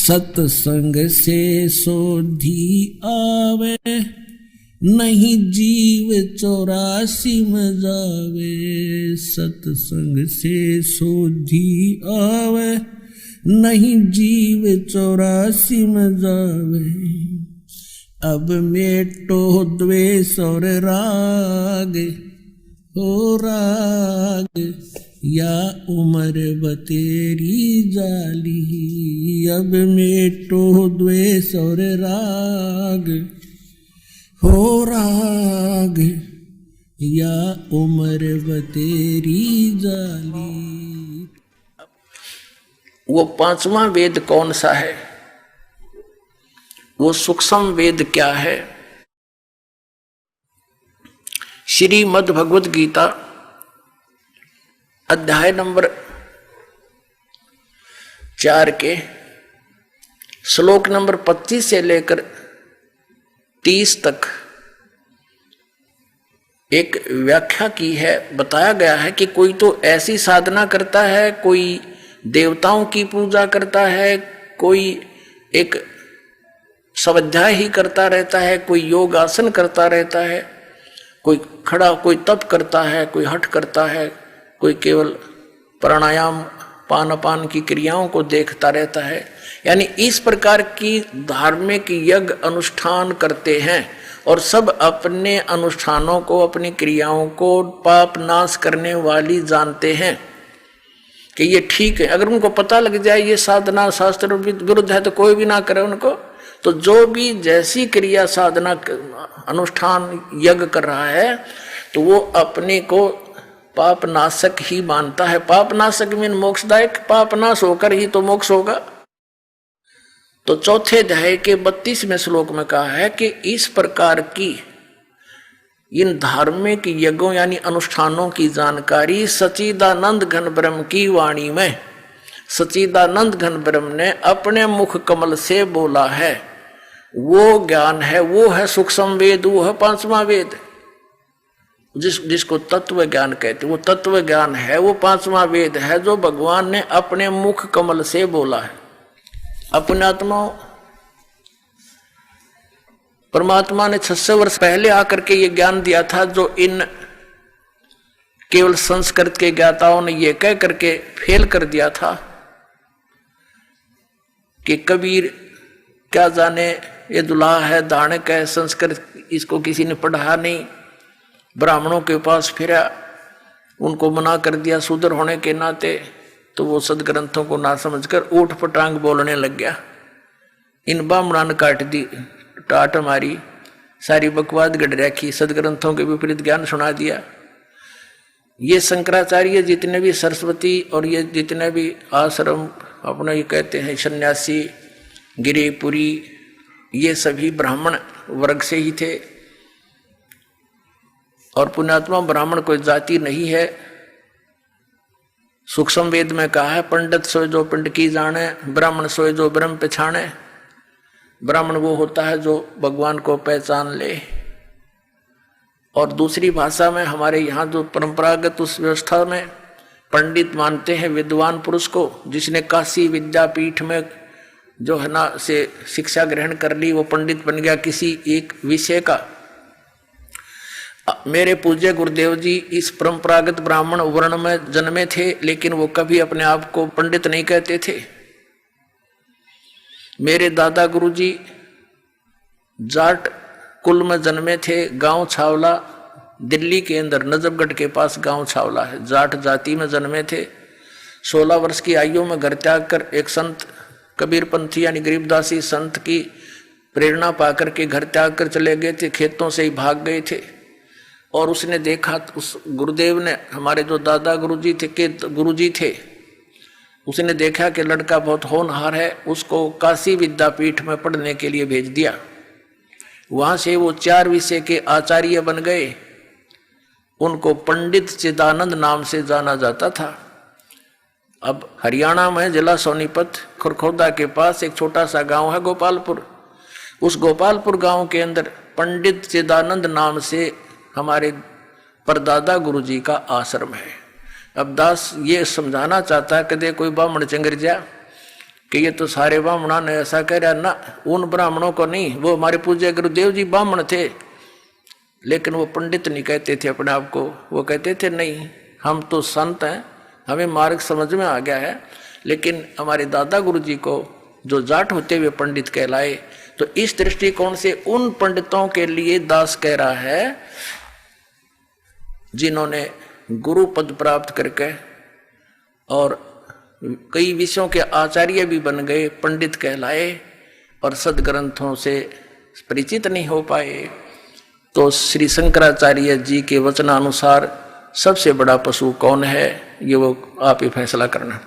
सत्संग से सोधी आवे, नहीं जीव 84 में जावे। सत्संग से सोधी आवे, नहीं जीव 84 में जावे। अब मेटो द्वेष और राग, हो राग या उम्र बतेरी जाली। अब मेटो द्वेष और राग, हो राग या उम्र बतेरी जाली। वो पांचवा वेद कौन सा है? वो सूक्ष्म वेद क्या है? श्रीमद् भगवद गीता अध्याय नंबर 4 के श्लोक नंबर 25 से लेकर 30 तक एक व्याख्या की है। बताया गया है कि कोई तो ऐसी साधना करता है, कोई देवताओं की पूजा करता है, कोई एक स्वाध्याय ही करता रहता है, कोई योग आसन करता रहता है, कोई खड़ा, कोई तप करता है, कोई हठ करता है, कोई केवल प्राणायाम पान अपान की क्रियाओं को देखता रहता है। यानी इस प्रकार की धार्मिक यज्ञ अनुष्ठान करते हैं और सब अपने अनुष्ठानों को, अपनी क्रियाओं को पाप नाश करने वाली जानते हैं कि ये ठीक है। अगर उनको पता लग जाए ये साधना शास्त्र विरुद्ध है तो कोई भी ना करे उनको। तो जो भी जैसी क्रिया साधना अनुष्ठान यज्ञ कर रहा है तो वो अपने को पाप नाशक ही मानता है। पाप नाशक मीन मोक्षदायक, पाप नाश होकर ही तो मोक्ष होगा। तो चौथे अध्याय के 32वें श्लोक में कहा है कि इस प्रकार की इन धार्मिक यज्ञों यानी अनुष्ठानों की जानकारी सच्चिदानंद घन ब्रह्म की वाणी में सच्चिदानंद घन ब्रह्म ने अपने मुख कमल से बोला है। वो ज्ञान है, वो है सूक्ष्म वेद, वो है पांचवा वेद, जिसको तत्व ज्ञान कहते। वो तत्व ज्ञान है, वो पांचवा वेद है जो भगवान ने अपने मुख कमल से बोला है। अपने आत्मा परमात्मा ने 600 वर्ष पहले आकर के ये ज्ञान दिया था, जो इन केवल संस्कृत के ज्ञाताओं ने ये कह करके फेल कर दिया था कि कबीर क्या जाने, ये दुल्हा है, दानक है, संस्कृत इसको किसी ने पढ़ा नहीं। ब्राह्मणों के पास फिरा, उनको मना कर दिया शूद्र होने के नाते, तो वो सदग्रंथों को ना समझकर ऊट पटांग बोलने लग गया। इन ब्राह्मणों ने काट दी, टाट मारी, सारी बकवाद गढ़ रखी, सदग्रंथों के विपरीत ज्ञान सुना दिया। ये शंकराचार्य जितने भी सरस्वती और ये जितने भी आश्रम अपना ये कहते हैं सन्यासी गिरिपुरी, ये सभी ब्राह्मण वर्ग से ही थे। और पुण्यात्मा ब्राह्मण कोई जाति नहीं है। सूक्ष्म वेद में कहा है पंडित सोए जो पिंड की जाने, ब्राह्मण सोए जो ब्रह्म पहचाने। ब्राह्मण वो होता है जो भगवान को पहचान ले। और दूसरी भाषा में हमारे यहाँ जो परंपरागत उस व्यवस्था में पंडित मानते हैं विद्वान पुरुष को, जिसने काशी विद्यापीठ में जो है ना से शिक्षा ग्रहण कर ली, वो पंडित बन गया किसी एक विषय का। मेरे पूज्य गुरुदेव जी इस परंपरागत ब्राह्मण वर्ण में जन्मे थे, लेकिन वो कभी अपने आप को पंडित नहीं कहते थे। मेरे दादा गुरुजी जाट कुल में जन्मे थे, गांव छावला, दिल्ली के अंदर नजफगढ़ के पास गांव छावला है, जाट जाति में जन्मे थे। 16 वर्ष की आयु में घर त्याग कर एक संत कबीरपंथी यानी गरीबदासी संत की प्रेरणा पाकर के घर त्याग कर चले गए थे, खेतों से ही भाग गए थे। और उसने देखा, उस गुरुदेव ने, हमारे जो दादा गुरुजी थे के गुरुजी थे, उसने देखा कि लड़का बहुत होनहार है, उसको काशी विद्यापीठ में पढ़ने के लिए भेज दिया। वहां से वो 4 विषय के आचार्य बन गए। उनको पंडित चिदानंद नाम से जाना जाता था। अब हरियाणा में जिला सोनीपत खुरखोदा के पास एक छोटा सा गांव है गोपालपुर। उस गोपालपुर गांव के अंदर पंडित चिदानंद नाम से हमारे परदादा गुरुजी का आश्रम है। अब दास ये समझाना चाहता है, कदे कोई ब्राह्मण चंगरजा कि ये तो सारे ब्राह्मणों ने ऐसा कह रहा ना, उन ब्राह्मणों को नहीं, वो हमारे पूज्य गुरुदेव जी ब्राह्मण थे, लेकिन वो पंडित नहीं कहते थे अपने आप को। वो कहते थे नहीं, हम तो संत हैं, हमें मार्ग समझ में आ गया है। लेकिन हमारे दादा गुरु जी को जो जाट होते हुए पंडित कहलाए, तो इस दृष्टिकोण से उन पंडितों के लिए दास कह रहा है जिन्होंने गुरु पद प्राप्त करके और कई विषयों के आचार्य भी बन गए, पंडित कहलाए और सदग्रंथों से परिचित नहीं हो पाए। तो श्री शंकराचार्य जी के वचनानुसार सबसे बड़ा पशु कौन है, ये वो आप ही फैसला करना।